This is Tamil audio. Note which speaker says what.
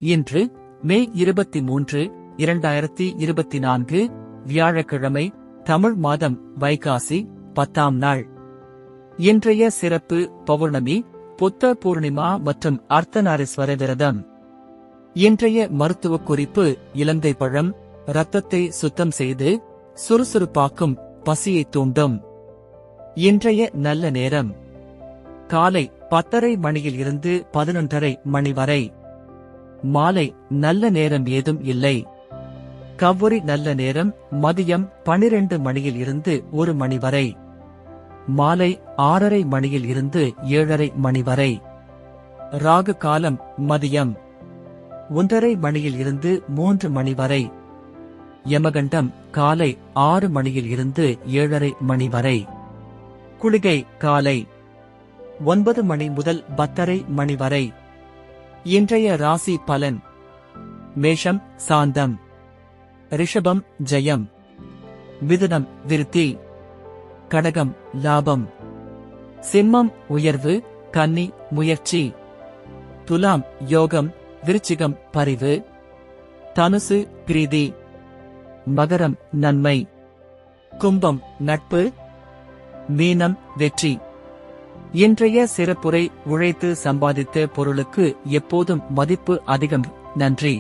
Speaker 1: இன்று மே 23, 2024 வியாழக்கிழமை, தமிழ் மாதம் வைகாசி 10ஆம் நாள். இன்றைய சிறப்பு பௌர்ணமி, புத்த பூர்ணிமா மற்றும் அர்த்தநாரீஸ்வர விரதம். இன்றைய மருத்துவ குறிப்பு: இலங்கை பழம் இரத்தத்தை சுத்தம் செய்து சுறுசுறுப்பாக்கும், பசியை தூண்டும். இன்றைய நல்ல நேரம்: காலை 10:30 மணியில் இருந்து 11:30 மணி வரை. மாலை நல்ல நேரம் ஏதும் இல்லை. கவ்வூரி நல்ல நேரம் மதியம் 12 மணியில் இருந்து 1 மணி வரை. மாலை 6:30 மணியில் இருந்து 7:30 மணி வரை. ராகு காலம் மதியம் 1:30 மணியில் இருந்து 3 மணி வரை. யமகண்டம் காலை 6 மணியில் இருந்து 7:30 மணி வரை. குளிகை காலை 9 மணி முதல் 10:30 மணி வரை. இன்றைய ராசி பலன்: மேஷம் சாந்தம், ரிஷபம் ஜெயம், மிதுனம் விருத்தி, கடகம் லாபம், சிம்மம் உயர்வு, கன்னி முயற்சி, துலாம் யோகம், விருச்சிகம் பரிவு, தனுசு பிரீதி, மகரம் நன்மை, கும்பம் நட்பு, மீனம் வெற்றி. இன்றைய சிறப்புரை: உழைத்து சம்பாதித்த பொருளுக்கு எப்போதும் மதிப்பு அதிகம். நன்றி.